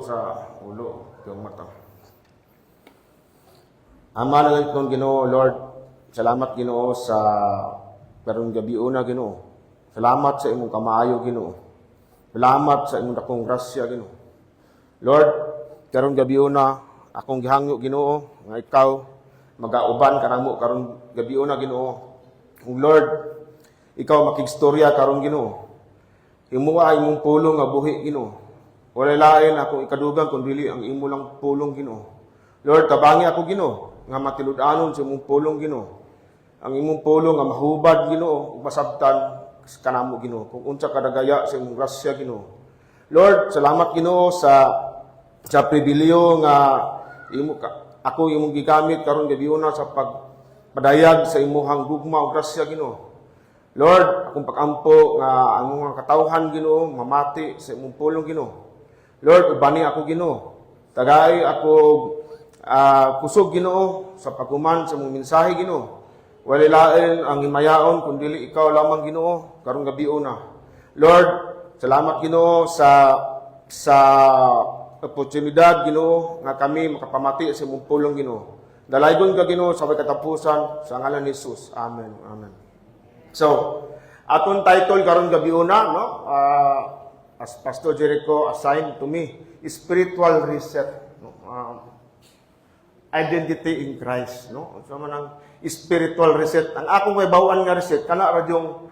sa ulo, yung mata. Ama na kong Ginoo, Lord, salamat Ginoo sa karong gabi una Ginoo. Salamat sa imong kamaayo Ginoo. Salamat sa imong dakong grasya Ginoo. Lord, karong gabi una akong gihangyo Ginoo nga ikaw magauban kanamo karong gabi una Ginoo. Kung Lord, ikaw makigstorya karong Ginoo. Himuha imong pulong nga buhi Ginoo. Wala lain akong ikadugang kundi ang imo lang pulong Ginoo. Lord, tabangi ako Ginoo nga matilud-anon sa imong pulong Ginoo. Ang imong pulong nga mahubad Ginoo ug masabtan kanamo Ginoo. Kung unsa kadagaya sa imong grasya Ginoo. Lord, salamat Ginoo sa pribilehyo nga ako imong gigamit karon gabi una sa pagpadayag sa imong gugma ug grasya Ginoo. Lord, akong pagampo nga ang mga katawhan Ginoo mamati sa imong pulong Ginoo. Lord, ubani ako Ginoo. Tagay ako kusog Ginoo sa paghuman sa imong mensahe Ginoo. Wala lain ang himayaon kundi ikaw lamang Ginoo karong gabi una. Lord, salamat Ginoo sa oportunidad Ginoo nga kami makapamati sa imong pulong Ginoo. Dalaygon ka Ginoo sa katapusan sa ngalan ni Jesus. Amen. Amen. So, aton title karong gabi una, no? As Pastor Jericho assigned to me, spiritual reset, no? Identity in Christ, no? So man ang spiritual reset. Ang akong may bawaan nga reset kana ra yung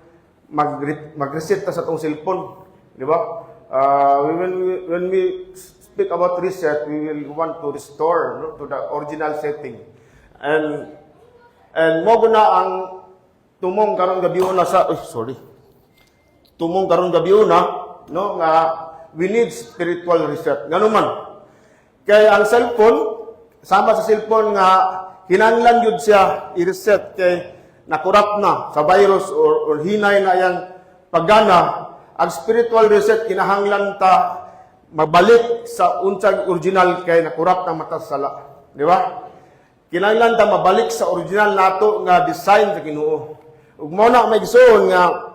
mag-reset ta sa tong cellphone, di ba? When we speak about reset, we will want to restore, no, to the original setting. And mo na ang tumong karong gabi una sa tumong karong gabi una, no, nga we need spiritual reset. Ngano man. Kay ang cellphone sama sa cellphone nga kinahanglan yun siya i-reset kay nakurap na sa virus or hinay na yang paggana. Ang spiritual reset kinahanglan ta mabalik sa unsang original kay nakurap na mata sa sala. Di ba? Kinahanglan ta mabalik sa original nato nga design sa Ginoo. Ug mao na may gisuon nga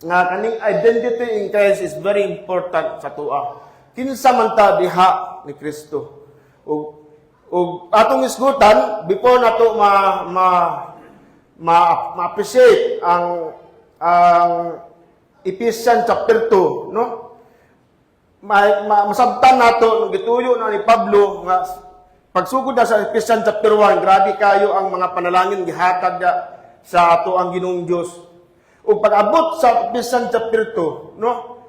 kaning identity in Christ is very important sa tuwa. Kinsa man ta diha ni Kristo. Ug atong isgutan before nato ma-appreciate ang Ephesians chapter 2, no? Masabtan nato gituyo na ni Pablo nga pagsugod na sa Ephesians chapter 1, grabe kayo ang mga panalangin gihatag sa ato ang Ginoong Dios. Ug pag-abot sa Ephesians chapter 2, no?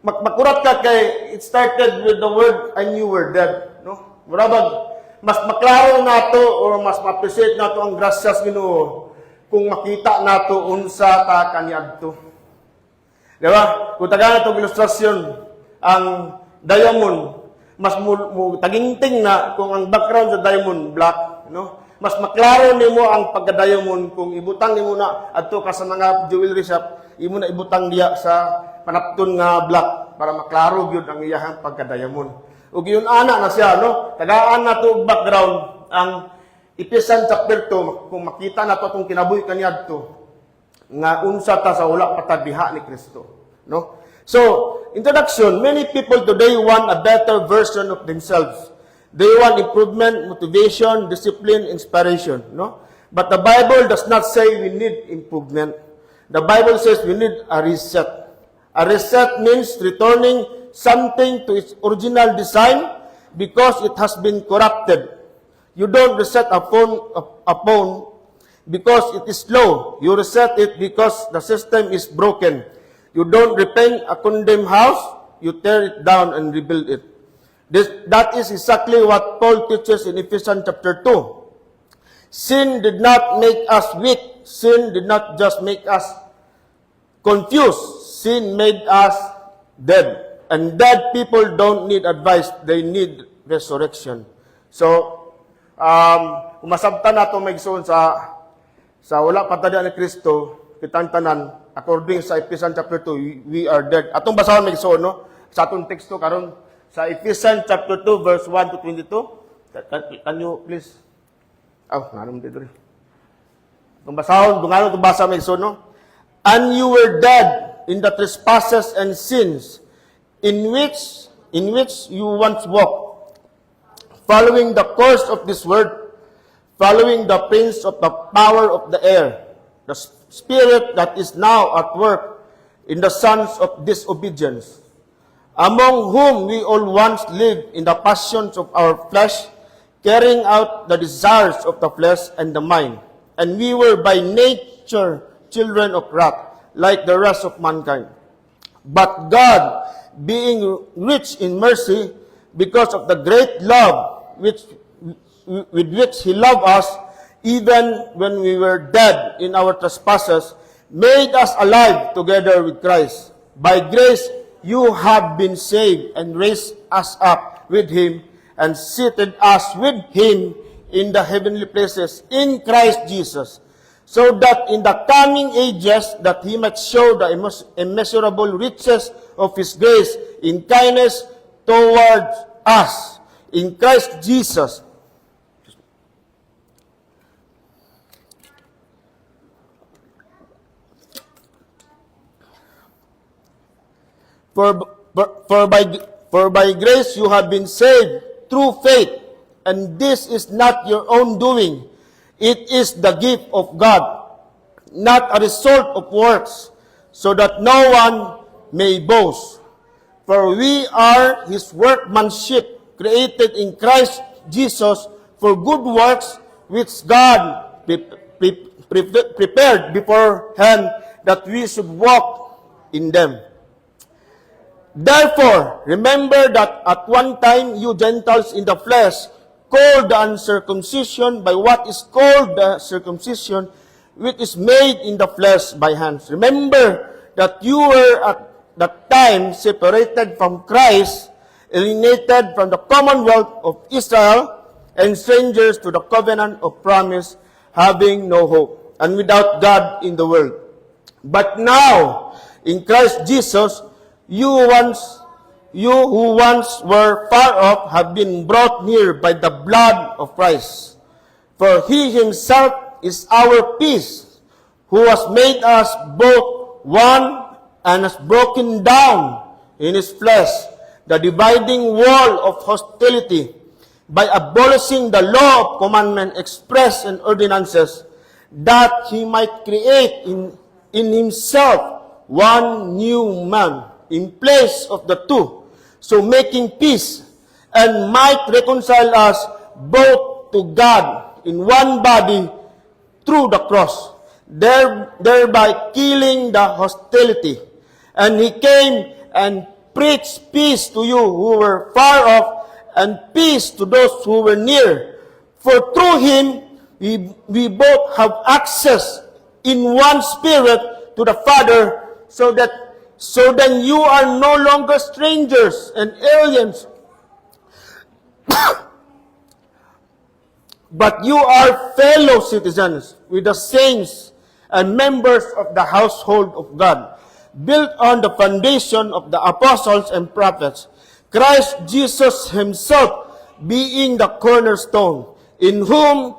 Makurat ka kay it started with the word I knew were dead, no? Murabag, mas maklaro nato o mas ma-appreciate nato ang grasyas Ginoo kung makita nato unsa ta kaniadto. Di ba? Kung taga na itong ilustrasyon, ang diamond, mas tagingting na kung ang background sa diamond black, no? Mas maklaro nimo ang pagka-diamond kung ibutang nimo na adto ka sa mga jewelry shop, imo na ibutang diya sa panapton nga black para maklaro gyud ang iyahang pagka-diamond. Ug yun ana na siya, no? Tagaan na to background ang Ephesians chapter 2 kung makita na to atong kinabuhi kaniadto nga unsa ta sa wala patadiha ni Kristo, no? So, introduction, many people today want a better version of themselves. They want improvement, motivation, discipline, inspiration, no? But the Bible does not say we need improvement. The Bible says we need a reset. A reset means returning something to its original design because it has been corrupted. You don't reset a phone because it is slow. You reset it because the system is broken. You don't repaint a condemned house, you tear it down and rebuild it. That is exactly what Paul teaches in Ephesians chapter 2. Sin did not make us weak. Sin did not just make us confused. Sin made us dead. And dead people don't need advice, they need resurrection. So, umasabtan nato may gisuon sa wala patadya ni Kristo, kitang tanan, according sa Ephesians chapter 2, we are dead. Atong basahon may gisuon, no? Sa atong teksto karon sa Ephesians chapter 2 verse 1 to 22. Can you please? Nanam dito rin. Atong basahon, dungano itong basa may gisuon, no? And you were dead in the trespasses and sins in which which you once walked, following the course of this world, following the prince of the power of the air, the spirit that is now at work in the sons of disobedience, among whom we all once lived in the passions of our flesh, carrying out the desires of the flesh and the mind. And we were by nature children of wrath, like the rest of mankind. But God, being rich in mercy, because of the great love with which He loved us, even when we were dead in our trespasses, made us alive together with Christ. By grace you have been saved, and raised us up with Him, and seated us with Him in the heavenly places in Christ Jesus, so that in the coming ages that He might show the immeasurable riches of His grace in kindness towards us in Christ Jesus. For by grace you have been saved through faith, and this is not your own doing. It is the gift of God, not a result of works, so that no one may boast. For we are His workmanship, created in Christ Jesus for good works, which God prepared beforehand that we should walk in them. Therefore, remember that at one time you Gentiles in the flesh, called the uncircumcision by what is called the circumcision, which is made in the flesh by hands. Remember that you were at that time separated from Christ, alienated from the commonwealth of Israel, and strangers to the covenant of promise, having no hope, and without God in the world. But now, in Christ Jesus, you who once were far off have been brought near by the blood of Christ. For He Himself is our peace, who has made us both one, and has broken down in His flesh the dividing wall of hostility, by abolishing the law of commandment expressed in ordinances, that He might create in Himself one new man in place of the two, so making peace, and might reconcile us both to God in one body through the cross, thereby killing the hostility. And He came and preached peace to you who were far off, and peace to those who were near. For through Him we both have access in one Spirit to the Father, so then you are no longer strangers and aliens, but you are fellow citizens with the saints and members of the household of God, built on the foundation of the apostles and prophets, Christ Jesus Himself being the cornerstone, in whom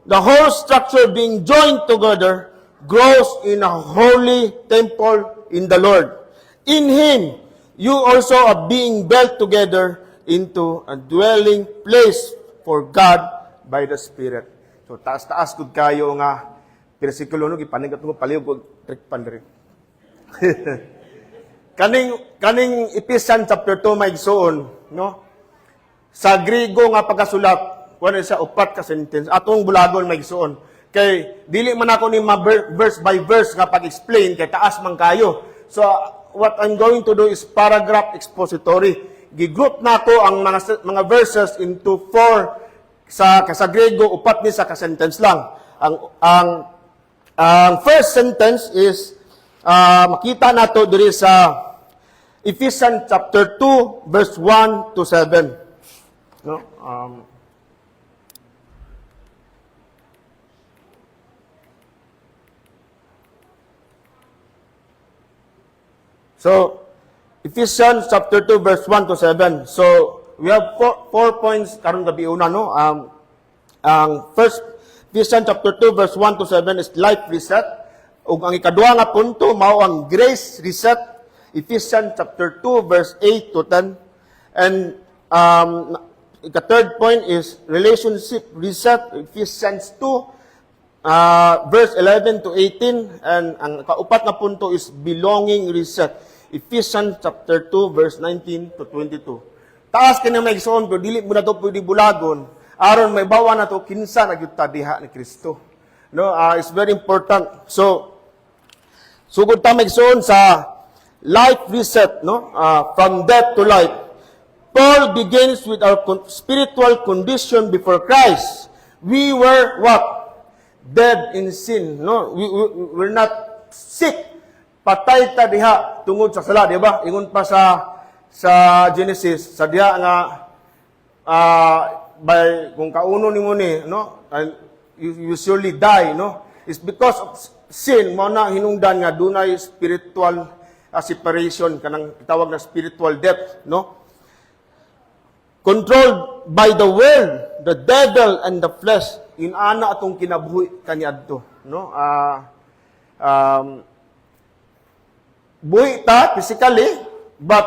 the whole structure being joined together grows in a holy temple in the Lord. In Him, you also are being built together into a dwelling place for God by the Spirit. So, taas-taas ko kayo nga, versikulo no, ipanigat ko, paliw ko, trick pandiri. Kaning Ephesians chapter 2 may igsoon, no? Sa Griego nga pagkasulat, kuno sa upat ka sentence, atong bulagon may igsoon. Kay, dili man ako ni verse by verse nga pag-explain, kay taas man kayo. So, what I'm going to do is paragraph expository. Gigroup na ko ang mga verses into 4 sa Griego, upat ni sa ka-sentence lang. Ang first sentence is makita nato diri sa Ephesians chapter 2 verse 1 to 7. No? So, Ephesians chapter 2 verse 1 to 7. So, we have four points karon gabi una, no? Ang first, Ephesians chapter 2 verse 1 to 7 is life reset. Ug ang ikaduha nga punto mao ang grace reset. Ephesians chapter 2 verse 8 to 10. And the third point is relationship reset, Ephesians 2, verse 11 to 18. And ang kaupat na punto is belonging reset, Ephesians chapter 2, verse 19 to 22. Taas ka na may igsoon, pero dili mo na ito pwede bulagon. Aron may bawa na ito, kinsa nagyuta diha ni Kristo. No, it's very important. So, sugod ta may igsoon sa life reset, no? From death to life. Paul begins with our spiritual condition before Christ. We were what? Dead in sin. No, we're not sick. Patay ta diha tungod sa sala, di ba? Ingon pa sa Genesis, sa diha nga by kung kauno nimo ni, no? And you surely die, no? It's because of sin mo na hinungdan nga dunay spiritual separation kanang tawag na spiritual death, no? Controlled by the world, the devil and the flesh, inana atong kinabuhi kaniadto, no? Buhi ta physically, but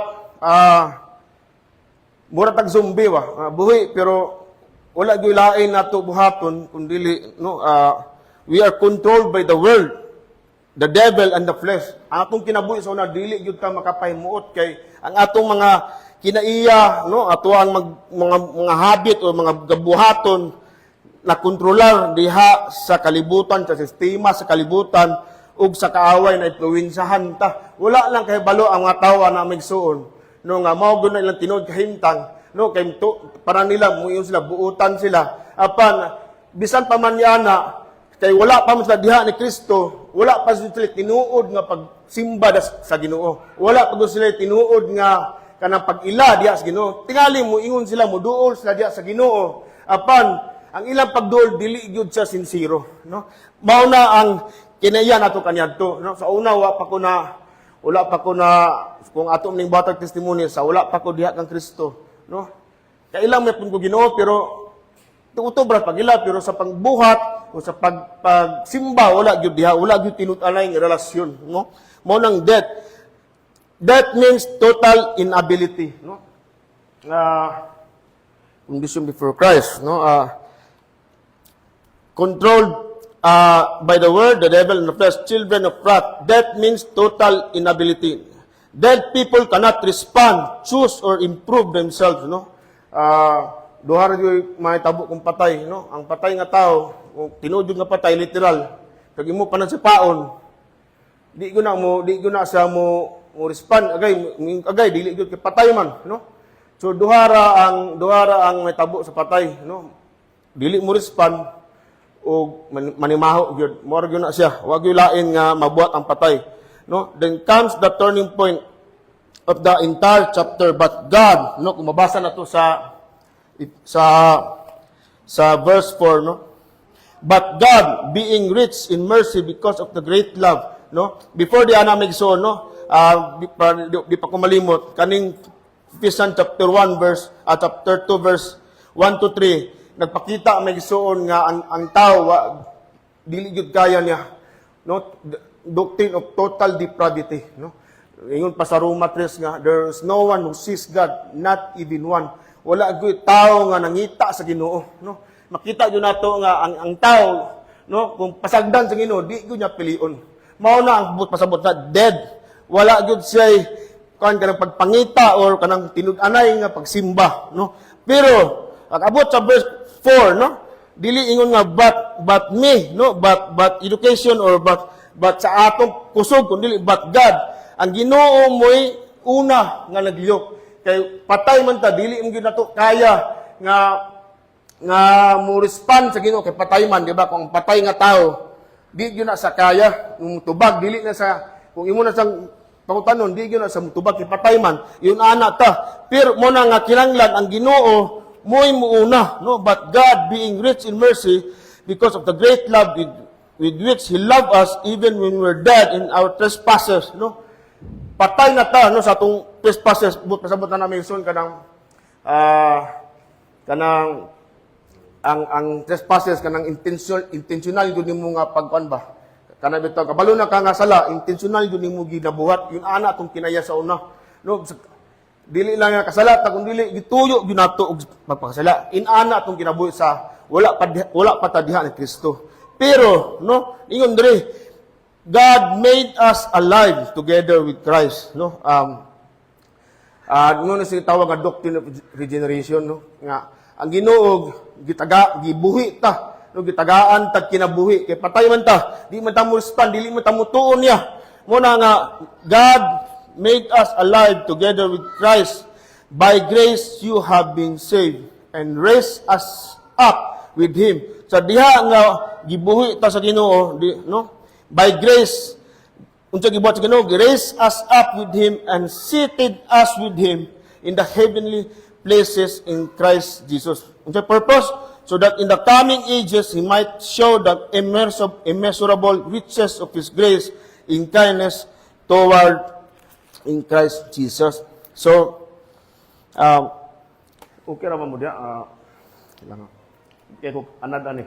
mura tag zombie wa. Buhi pero wala gyud lain nato buhaton kundi no, we are controlled by the world, the devil and the flesh. Ang atong kinabuhi sa una dili gyud ta makapahimuot kay ang atong mga kinaiya, no, ato ang mga habit o mga gabuhaton na kontrolar diha sa kalibutan, sa sistema sa kalibutan ug sa kaaway na impluwensyahan ta. Wala lang kay balo ang mga tawo na migsuon. No nga mao gyud na ilang tinud kahimtang, no, kay para nila muyon sila buutan sila. Apan bisan pa man yana kay wala pa man sila diha ni Kristo, wala pa sila tinuod nga pagsimba sa Ginoo. Wala pa sila tinuod nga kanang pag-ila diha sa Ginoo. Tingali mo ingon sila mo duol sila diha sa Ginoo. Apan ang ilang pagduol dili gyud sa sincero, no? Mao na ang kinaiya nato kaniadto, no? Sa una wala pa ko na kung ato ning batag testimony sa wala pa ko diha kang Kristo, no? Kay ilang may pun ko Ginoo pero tuutobra pagila pero sa pagbuhat o sa pagsimba wala gyud diha, wala gyud tinut-anay nga relasyon, no? Mao nang death. Death means total inability, no? Condition before Christ, no? Controlled by the word, the devil, and the flesh, children of wrath. Death means total inability. Dead people cannot respond, choose, or improve themselves, no? Duha ra gyud may tabo kung patay, no? Ang patay nga tao, tinuod nga patay literal. Kag imo pa sa paon, di ko na sa mo respond agay dili gyud kay patay man, no? So duha ra ang may tabo sa patay, no? Dili mo respond o manimaho gyud. Mo gyud na siya, wa gyud lain nga mabuhat ang patay, no? Then comes the turning point of the entire chapter. But God, no, kung mabasa na to sa verse 4, no? But God, being rich in mercy because of the great love, no? Before di ana migsoon, no? Di pa ko malimot kaning Ephesians chapter 1 verse chapter 2 verse 1 to 3 nagpakita may gisuon nga ang tao dili gyud kaya niya, no? Doctrine of total depravity, no? Ingon pa sa Roma 3 nga there is no one who sees God, not even one. Wala gyud tao nga nangita sa Ginoo, no? Makita gyud nato nga ang tao, no, kung pasagdan sa Ginoo di gyud niya pilion. Mao na ang pasabot na dead. Wala gyud siya kanang pagpangita or kanang tinud-anay nga pagsimba, no? Pero abot sa verse 4, no? Dili ingon nga but me, no? But education or but sa atong kusog kun dili but God. Ang Ginoo mo'y una nga nagliyok. Kay patay man ta dili mo gyud nato kaya nga mo respond sa Ginoo kay patay man, di ba? Kung patay nga tao, di gyud na sa kaya tubag dili na sa kung imo na sang pangutanon di gyud na sa tubag kay patay man, yun ana ta. Pero mo na nga kinahanglan ang Ginoo mo'y muuna, no? But God, being rich in mercy, because of the great love with which He loved us, even when we were dead in our trespasses, no? Patay na ta, no, sa atong trespasses. Pasabot na namin son kanang ang trespasses kanang intentional yun nimo nga pagkuan ba? Kana bitaw kabalo na ka nga sala, intentional yun nimo ginabuhat. Yun ana atong kinaya sa una, no? dili lang nga kasala ta kun dili gituyo gyud nato og magpakasala. Inana atong kinabuhi sa wala pa ta diha ni Kristo. Pero no, ingon diri, God made us alive together with Christ, no? Ngunit si tawag nga doctrine of regeneration, no? Nga ang Ginoo gibuhi ta, no, gitagaan ta kinabuhi kay patay man ta, di man ta mo stand, dili man ta mo tuon niya. Muna nga God made us alive together with Christ. By grace you have been saved and raised us up with Him. Sa diha nga gibuhi ta sa Ginoo, no? By grace, unsa gibuhat sa Ginoo, raised us up with Him and seated us with Him in the heavenly places in Christ Jesus. Unsa purpose? So that in the coming ages He might show the immeasurable riches of His grace in kindness toward in Christ Jesus. So, okay naman mo diya. Kailangan. Kaya ko, anad ani.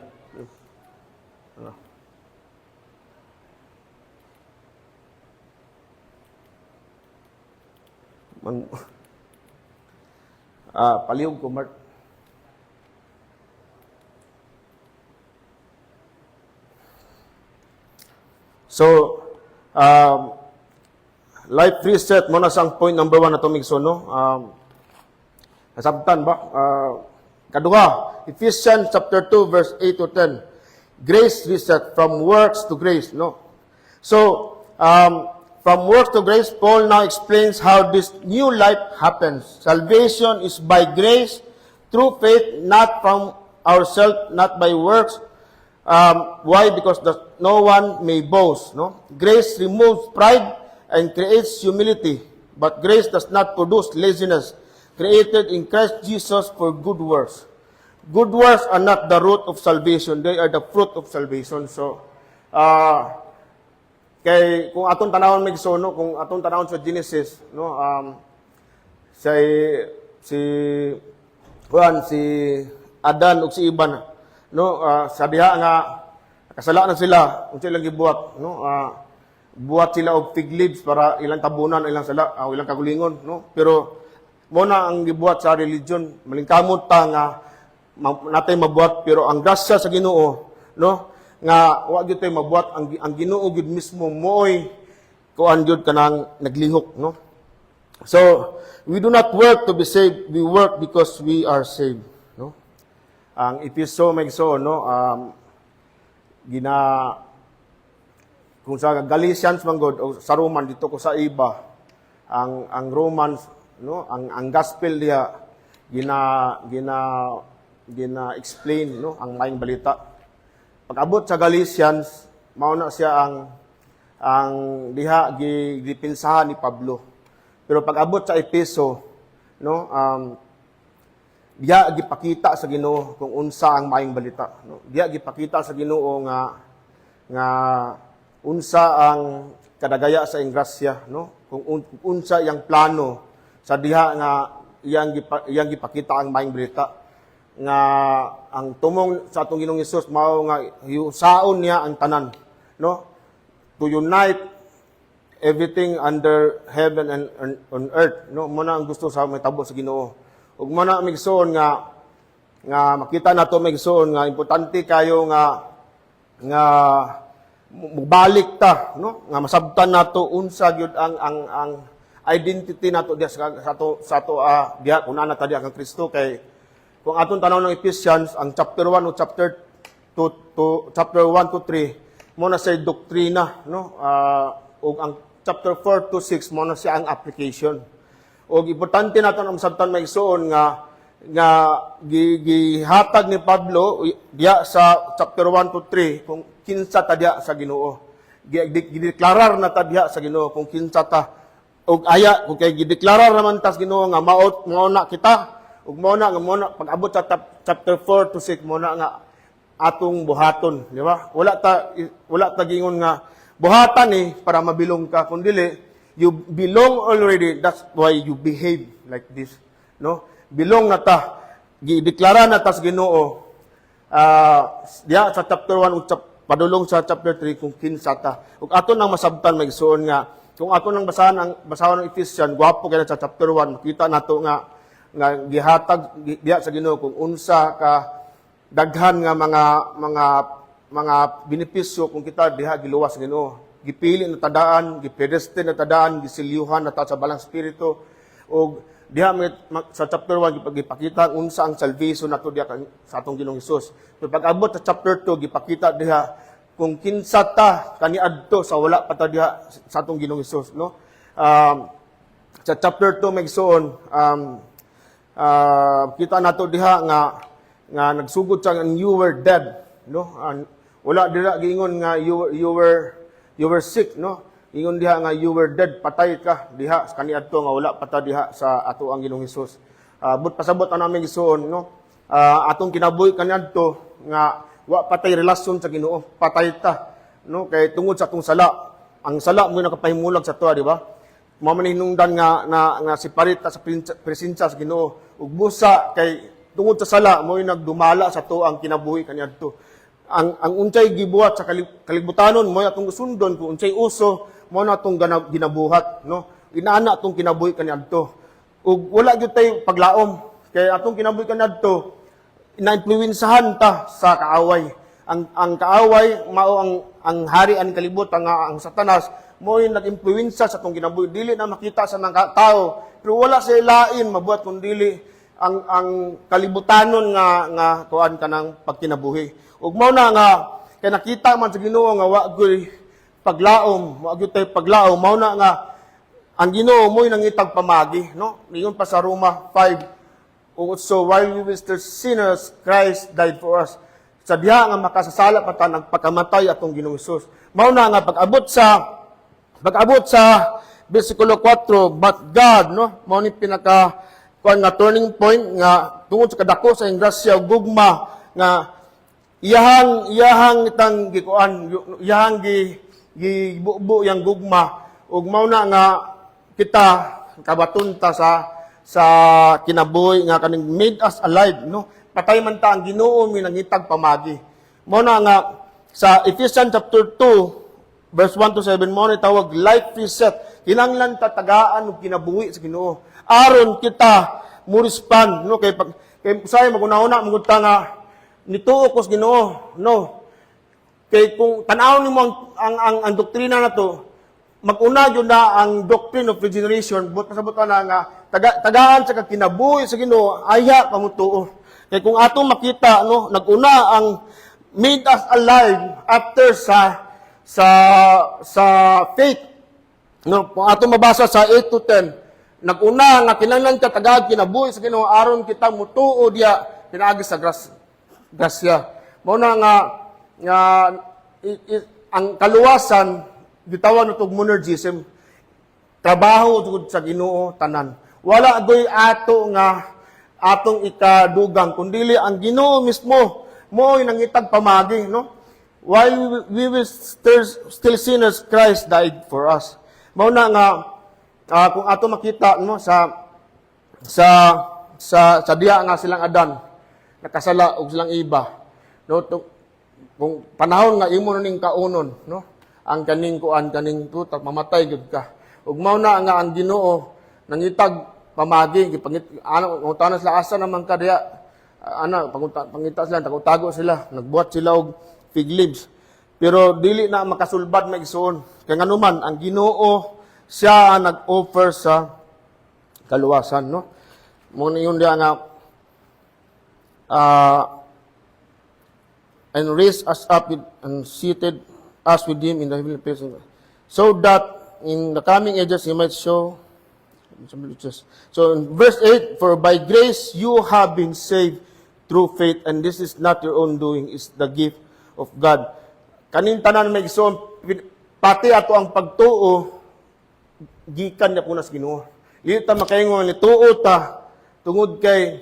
Palihog ko, Mark. So, life reset mo na sang point number 1 na tumigso, no? Nasabtan ba? Kaduha, Ephesians chapter 2 verse 8 to 10. Grace reset from works to grace, no? So, from works to grace, Paul now explains how this new life happens. Salvation is by grace through faith, not from ourselves, not by works. Why? Because no one may boast, no? Grace removes pride and creates humility, but grace does not produce laziness. Created in Christ Jesus for good works. Good works are not the root of salvation, they are the fruit of salvation. So, kung atong tanawon mig no, kung atong tanawon sa Genesis, no, si Adan ug si Iban, no, sa diha nga kasala na sila, unsa ilang gibuhat, no, buhat sila og fig leaves para ilang tabunan ilang sala, ilang kagulingon, no, pero mo na ang gibuhat sa religion, malingkamot ta nga natay mabuhat, pero ang grasya sa Ginoo, no, nga wa gyud tay mabuhat, ang Ginoo gyud mismo mooy kuan gyud kanang naglihok, no. So we do not work to be saved, we work because we are saved, no. Ang episo megso, no, kung sa Galatians manggod o sa Roman dito ko sa iba, ang Romans, no, ang gospel diha gina explain, no, ang maayong balita. Pag-abot sa Galatians, mao na siya ang diha gipinsahan ni Pablo. Pero pag-abot sa Efeso, no, diha gipakita sa Ginoo kung unsa ang maayong balita, no. Diha gipakita sa Ginoo nga unsa ang kadagaya sa ingrasya, no, kung unsa yang plano sa diha nga iyang gipakita ang maayong balita nga ang tumong sa atong Ginoong Hesus mao nga hiusaon niya ang tanan, no, to unite everything under heaven and on earth, no. Mo na ang gusto sa mahitabo sa Ginoo, ug mo na migsuon nga makita nato migsuon nga importante kayo nga mubalik ta, no, nga masabtan nato unsa gyud ang identity nato diha sa ato diha kun ana ta diha kang Kristo. Kay kung atong tanaw ng Ephesians ang chapter 1 o chapter 1 to 3 mo na sa doktrina, no, ug ang chapter 4 to 6 mo na siya ang application. Ug importante naton ang masabtan maigsuon nga gihatag ni Pablo diha sa chapter 1 to 3 kung kinsa ta diha sa Ginoo. Gideklarar na ta diha sa Ginoo kung kinsa ta, ug aya kung kay gideklarar naman ta sa Ginoo nga mao na kita, ug mao na pag-abot sa chapter 4 to 6 mo na nga atong buhaton, di ba? Wala ta gingon nga buhatan para mabilong ka, kundi you belong already, that's why you behave like this, no? Bilong na ta, gideklara na ta sa Ginoo diha sa chapter 1 ug padulong sa chapter 3 kung kinsa ta. Ug aton nang masabtan magsuon nga kung ato nang basahan ng Ephesians, gwapo kay sa chapter 1, makita nato nga gihatag diha sa Ginoo kung unsa ka daghan nga mga benepisyo kung kita diha giluwas sa Ginoo. Gipili na tadaan, gipredestine na tadaan, gisilyuhan na ta sa balang spirito, o diha sa chapter 1 gipakita unsa ang salvation nato diha sa atong Ginoong Hesus. Pero pag abot sa chapter 2 gipakita diha kung kinsa ta kaniadto sa wala pa ta diha sa atong Ginoong Hesus, no? Sa chapter 2 magsuon kita nato diha nga nagsugod sa you were dead, no? Wala dira giingon nga you were sick, no? Ingon diha nga you were dead, patay ka diha kaniadto nga wala pa ta diha sa ato ang Ginoong Hesus. But pasabot ana aming gisuon, no? Atong kinabuhi kaniadto nga wa patay relasyon sa Ginoo, patay ta, no? Kay tungod sa atong sala. Ang sala mo nakapahimulag sa tuwa, di ba? Mao man hinungdan nga separate ta sa presensya sa Ginoo. Ug busa kay tungod sa sala mo nagdumala sa tuwa ang kinabuhi kaniadto. Ang unsay gibuhat sa kalibutanon mo atong sundon kung unsay uso mo na atong ginabuhat, no? Inaana atong kinabuhi kaniadto. Ug wala gyud tay paglaom kay atong kinabuhi kaniadto na-influensahan ta sa kaaway. Ang kaaway mao ang hari ang kalibutan nga ang Satanas mo nag-impluwensa sa atong kinabuhi, dili na makita sa mga tao pero wala sa lain mabuhat kun dili ang kalibutanon nga kuan kanang pagkinabuhi. Ug mao na nga kay nakita man sa Ginoo nga wa gyud paglaom, wa gyud tay paglaom, mao na nga ang Ginoo mo'y nangitag pamagi, no? Ningon pa sa Roma 5, so while we were still sinners, Christ died for us. Sa diha nga makasasala pa ta nagpakamatay atong Ginoong Hesus. Mao na nga pag-abot sa bersikulo 4, but God, no? Mao ni pinaka kuan nga turning point nga tungod sa kadako sa grasya ug gugma nga iyahang itang gikuan, iyahang gibubo yang gugma, ug mao na nga kita kabatunta sa kinabuhi nga kaning made us alive, no? Patay man ta ang Ginoo mi nangitag pamagi. Mao na nga sa Ephesians chapter 2 verse 1 to 7 mo ni tawag life reset. Kinahanglan ta tagaan og kinabuhi sa Ginoo. Aron kita mo respond, no? Kay say magunahuna magud ta nga nituo ko sa Ginoo, no? Kay kung tan-aw nimo ang doktrina nato, mag-una yun na ang doctrine of regeneration, but pasabot na nga tagaan sa kinabuhi sa Ginoo, aya pamutuo. Kay kung ato makita, no, nag-una ang made us alive after sa faith. No, kung ato mabasa sa 8 to 10, nag-una nga kinahanglan ka tagaan kinabuhi sa Ginoo aron kita mutuo diya pinaagi sa grasya. Mao na nga ang kaluwasan gitawag nitong monergism, trabaho tungod sa Ginoo tanan. Wala goy ato nga atong ikadugang kundili ang Ginoo mismo mo nangitag pamagi, no? While we were still sinners, Christ died for us. Mao na nga kung ato makita no sa diha nga silang Adan nakasala og silang iba, no? Kung panahon nga imo ning kaunon, no? Ang kaning kuan kaning tutak mamatay gud ka. Ug mao na nga ang Ginoo nangitag pamagi gipangit utana sila asa naman ka diha pangita sila tago sila nagbuhat sila og fig leaves. Pero dili na makasulbad na igsuon. Kaya nganuman ang Ginoo siya ang nag-offer sa kaluwasan, no? Mo yun diha nga and raised us up and seated us with him in the heavenly places, so that in the coming ages he might show. So in verse 8, for by grace you have been saved through faith, and this is not your own doing, it's the gift of God. Kaning tanan may igsoon, pati ato ang pagtuo gikan niya punas Ginoo. Dili ta makaingon ni tuo ta tungod kay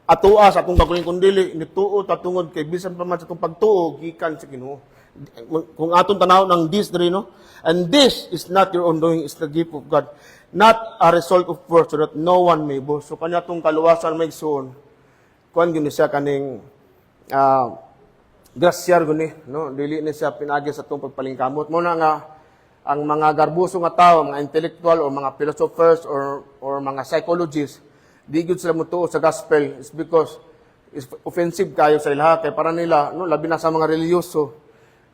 atoa sa atong baguling kundili nituo ta tungod kay bisan pa man sa atong pagtuo gikan sa Ginoo. Kung atong tanaw ng this diri, no? And this is not your own doing, it's the gift of God, not a result of works, so that no one may boast. So kanya tong kaluwasan may igsoon, kuan gyud siya kaning grasyar guni, no? Dili ni siya pinagi sa atong pagpalingkamot. Mo na nga ang mga garbuso nga tao, mga intellectual or mga philosophers or mga psychologists, di gyud sila mutuo sa gospel is because is offensive kayo sa ilaha kay para nila no labi na sa mga reliyoso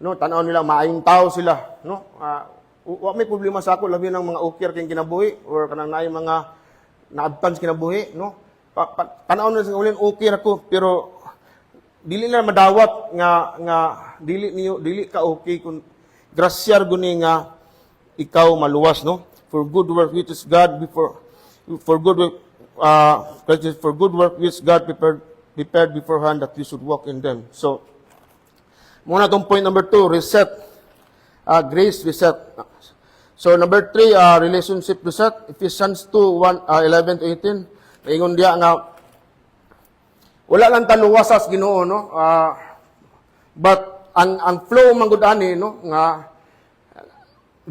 no tan-aw nila maayong tao sila no wa may problema sa ako labi ng mga ukir kay kinabuhi or kanang naay mga na-advance kinabuhi no tan-aw nila sa ulin ukir ako pero dili na madawat nga dili ka okay kun grasyar guni nga ikaw maluwas no for good work which is God for good work for good work which God prepared beforehand that we should walk in them. So, muna itong point number 2, reset. Grace reset. So, number 3, relationship reset. Ephesians 2, 11 to 18. Ingon diya nga, wala lang taluwasas Ginoo, no? But, ang flow manggudani, no? Nga,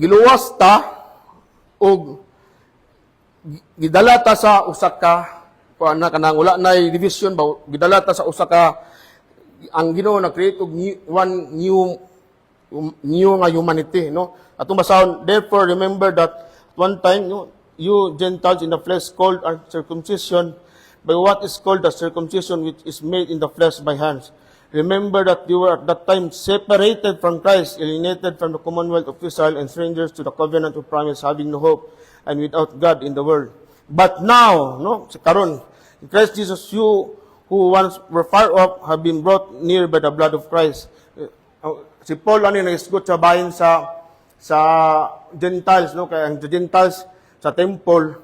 giluwas ta, o gidala ta sa usa ka kuana kanang wala nay division ba gidala ta sa usa ka ang Ginoo na-create og one new nga humanity no atong basahon therefore remember that one time no, you Gentiles in the flesh called uncircumcision by what is called the circumcision which is made in the flesh by hands. Remember that you were at that time separated from Christ, alienated from the commonwealth of Israel and strangers to the covenant of promise, having no hope and without God in the world. But now, no, karon, in Christ Jesus, you who once were far off have been brought near by the blood of Christ. Si Paul ano nag-isgot sa bahin sa Gentiles, no, kaya ang Gentiles sa temple,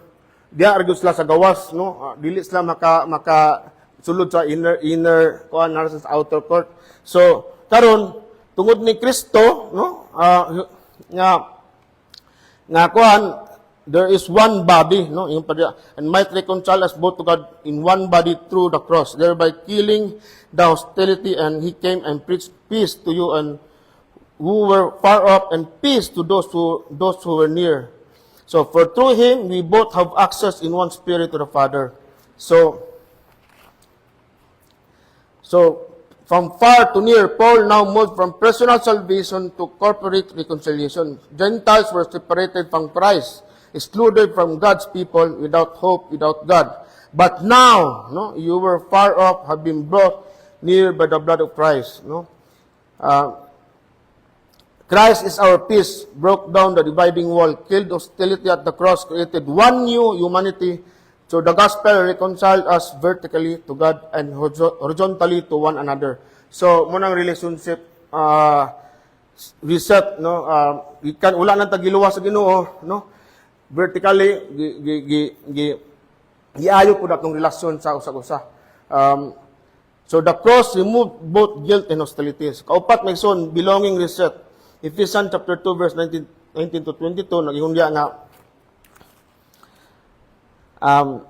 diya argo sila sa gawas, no, dili sila maka sulod sa inner kuan sa outer court. So karon tungod ni Kristo, no, nga kuan there is one body, no, and might reconcile us both to God in one body through the cross, thereby killing the hostility, and he came and preached peace to you and who were far off, and peace to those who were near. So for through him we both have access in one spirit to the Father. So from far to near, Paul now moved from personal salvation to corporate reconciliation. Gentiles were separated from Christ, excluded from God's people, without hope, without God. But now, no, you were far off, have been brought near by the blood of Christ. No, Christ is our peace, broke down the dividing wall, killed hostility at the cross, created one new humanity. So the gospel reconciled us vertically to God and horizontally to one another. So munang relationship reset, no, ikan wala nang tagiluwas sa Ginoo, no, vertically giayo po datong relasyon sa usa-usa. So the cross removed both guilt and hostilities. Kaupat may son belonging reset. Ephesians chapter 2 verse 19 to 22 nagingong diya nga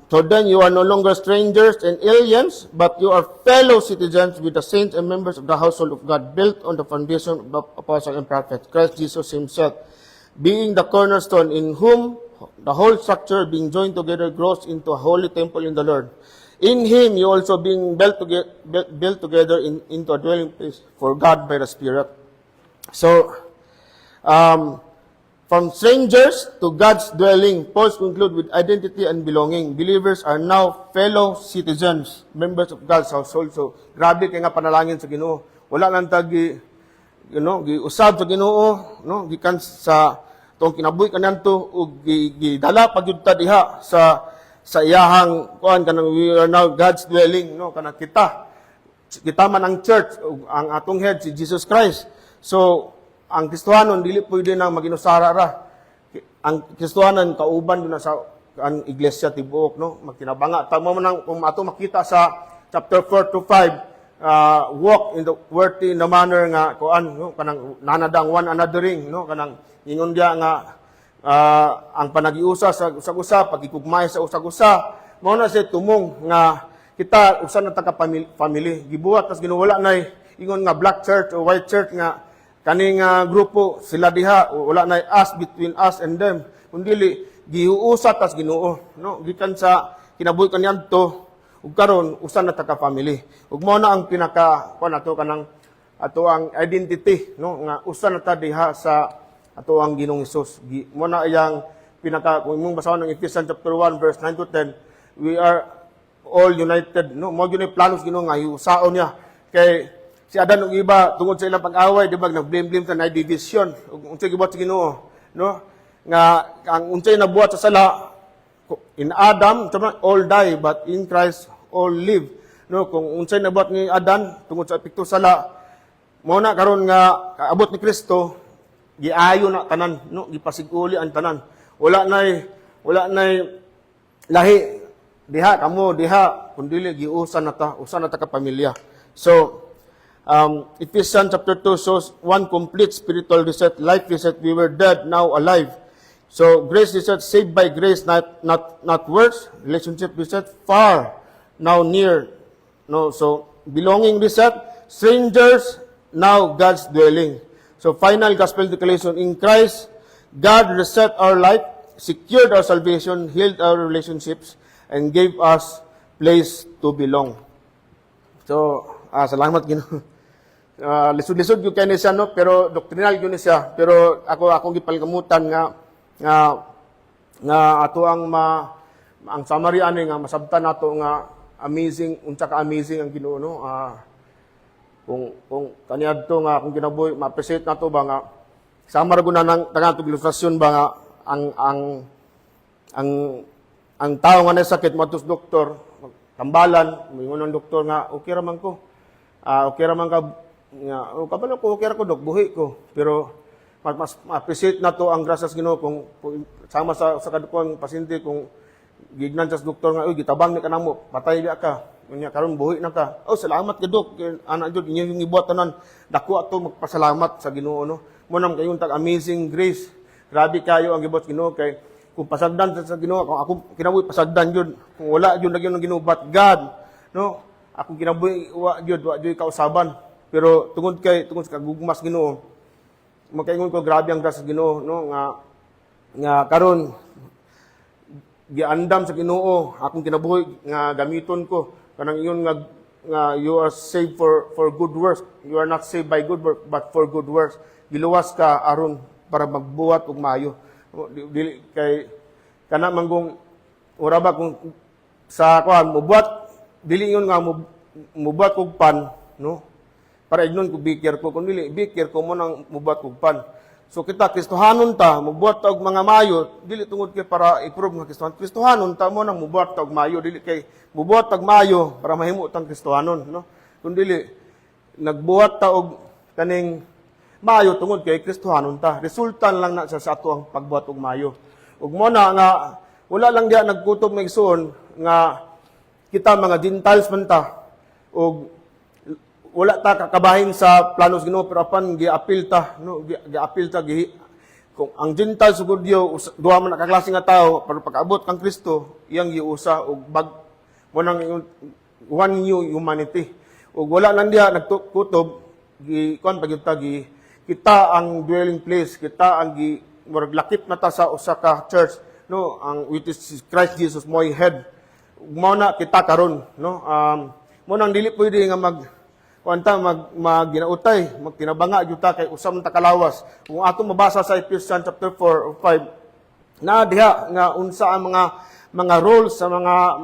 so then you are no longer strangers and aliens, but you are fellow citizens with the saints and members of the household of God, built on the foundation of the apostles and prophets, Christ Jesus himself, being the cornerstone, in whom the whole structure being joined together grows into a holy temple in the Lord. In him you also being built together into a dwelling place for God by the Spirit. So, from strangers to God's dwelling, Paul conclude with identity and belonging. Believers are now fellow citizens, members of God's household. So, grabe kay nga panalangin sa Ginoo. Wala lang tagi, giusab sa Ginoo, no, gikan sa tong kinabuhi kanyanto ug gidala pagyud ta diha sa iyahang kuan kanang we are now God's dwelling, no, kanang kita man ang church ug ang atong head si Jesus Christ. So, ang Kristohanon dili pwede nang maginusara ra. Ang Kristohanon kauban na sa ang iglesia tibuok, no, magtinabanga tamo man kung ato makita sa chapter 4 to 5, walk in the worthy in the manner nga kuan, no, kanang nanadang one anothering, no, kanang ingon dia nga ang panagiusa sa usag-usa, pagikugmay sa usag-usa, mao na siya tumong nga kita usa na ta ka family gibuhat tas ginuwala nay ingon nga black church o white church nga kaning grupo sila diha wala na us between us and them kundi giuusa tas Ginoo, no, gikan sa kinabuhi kanyanto ug karon usa na ta ka family ug mao na ang pinaka kuan ato kanang ato ang identity, no, nga usa na ta diha sa ato ang Ginoong Hesus. Mo na iyang pinaka kung imong basahon ng Ephesians chapter 1 verse 9 to 10, we are all united, no? Mo gyud planos Ginoo nga hiusaon niya kay si Adan ug iba tungod sa ilang pag-away, di ba, nag-blame ta na division. Ug unsay gibuhat sa Ginoo, no? Nga ang unsay nabuhat sa sala, in Adam, all die, but in Christ, all live. No, kung unsay nabuhat ni Adan tungod sa epekto sala, mao na karon nga kaabot ni Kristo, giayo na tanan, no, gipasiguli ang tanan. Wala nay lahi diha kamo diha kundi giusan na ta, usan na ta ka pamilya. So Ephesians chapter 2 shows one complete spiritual reset, life reset. We were dead, now alive. So grace reset, saved by grace, not works. Relationship reset, far, now near. No, so belonging reset, strangers, now God's dwelling. So final gospel declaration, in Christ, God reset our life, secured our salvation, healed our relationships, and gave us place to belong. So, salamat Ginoo. Lisod-lisod yung kanya siya, no? Pero doctrinal yun siya. Pero ako gipalgamutan nga ato ang summary ani nga masabtan nato nga amazing, unsa ka amazing ang Ginoo, no? Kung kaniadto nga kung ginabuhi ma-appreciate nato ba nga sama ra guna nang tangatog ilustrasyon ba nga ang tao nga nasakit matus doktor tambalan moingon ang doktor nga okay ra man ko. Okay ra man ka nga kabalo ko okay ra ko dok buhi ko. Pero mas appreciate nato ang grasya sa Ginoo kung sama sa kadukong pasyente kung gignan sa doktor nga, gitabang ni kanamo, patay di ka. Unya karon buhi na ka. Oh, salamat ka dok. Ana jud inyo yung ibuhat tanan. Dako ato magpasalamat sa Ginoo, no. Mo nam kayon tag amazing grace. Grabe kayo ang gibuhat Ginoo kay kung pasagdan sa Ginoo, kung ako kinabuhi pasagdan jud. Kung wala jud nagyon ang Ginoo, but God, no. Ako kinabuhi wa jud kausaban. Pero tungod sa kagugmas Ginoo, makaingon ko grabe ang grasya sa Ginoo, no, nga karon giandam sa Ginoo akong kinabuhi nga gamiton ko kanang iyon nga you are saved for good works. You are not saved by good work but for good works. Giluwas ka aron para magbuhat og maayo. Dili kay kana manggong ora ba kung sa kuan mubuhat dili ingon nga mubuhat og pan, no? Para ignon ko bikir ko kun dili bikir ko mo nang mubuhat og pan. So kita Kristohanon ta, magbuhat ta og mga mayo, dili tungod kay para i-prove nga Kristohanon. Kristohanon ta mo nang mubuhat ta og mayo, dili kay mubuhat ta og mayo para mahimo tang Kristohanon, no? Kun dili nagbuhat ta og kaning mayo tungod kay Kristohanon ta. Resultan lang na sa ato ang pagbuhat og mayo. Ug mo na nga wala lang diha nagkutob may igsoon nga kita mga Gentiles man ta og wala ta kakabahin sa planos Ginoo pero apan giapil ta, no, giapil ta kung ang Gentile sa Gudyo duha man nakaklase nga tao pero pag-abot kang Kristo iyang giusa og mo nang one new humanity ug wala lang diha nagkutob kuan pagyud ta kita ang dwelling place, kita ang murag lakip na ta sa usa ka church, no, ang which is Christ Jesus mo'y head. Mao na kita karon, no, mo nang dili pwede nga maginautay, magtinabanga jud ta kay usam ta kalawas. Kung ato mabasa sa Ephesians chapter 4 or 5, na diha nga unsa ang mga roles sa mga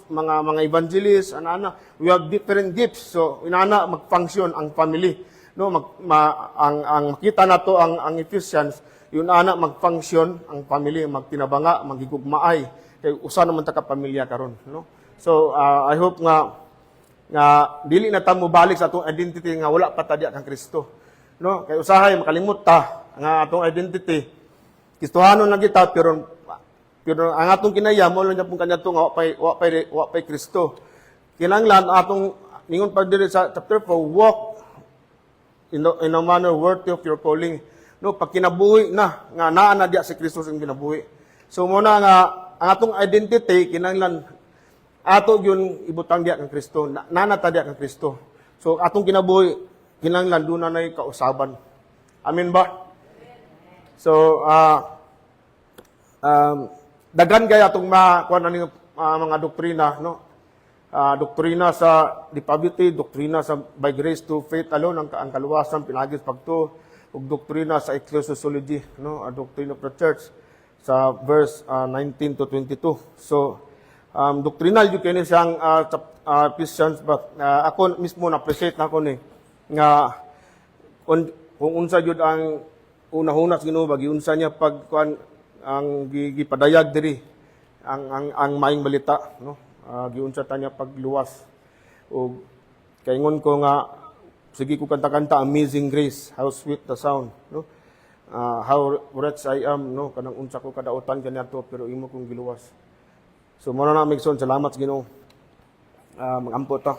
mga evangelist ana we have different gifts. So inana mag-function ang family, no, ang makita nato ang Ephesians yun ana mag-function ang family, magtinabanga, magigugmaay kay usa naman ta ka pamilya karon, no. So I hope nga dili na ta mo balik sa atong identity nga wala pa ta diha kang Kristo, no, kay usahay makalimot ta nga atong identity Kristohanon na kita pero ang atong kinaya mo lang pong kanya nga wa pay Kristo. Kinahanglan atong ningon pa diri sa chapter 4, walk in a manner worthy of your calling, no, pag kinabuhi na nga naa na diha si Kristo ang kinabuhi. So mo na nga ang atong identity kinahanglan ato yun ibutang diya kang Kristo, nanata diya kang Kristo. So atong kinabuhi kinahanglan doon na nay kausaban. Amen ba? So daghan kay atong kuan ani mga doktrina, no? Doktrina sa depravity, doktrina sa by grace to faith alone ang kaluwasan pinagis pagtuo, ug doktrina sa ecclesiology, no, a doctrine of the church sa verse 19 to 22. So doctrinal yun kini siyang Christians, but ako mismo na-appreciate na ako ni nga kung unsa yun ang una-una sa Ginoo, giunsa niya pagkuan ang gipadayag diri ang maayong balita, no, giunsa ta niya pagluwas. O kaingon ko nga sige ko kanta-kanta, Amazing Grace, how sweet the sound, no, how wretched I am, no, kanang unsa ko kadautan kaniadto pero imo kong giluwas. So mo na migson, salamat sa Ginoo. Magampo ta.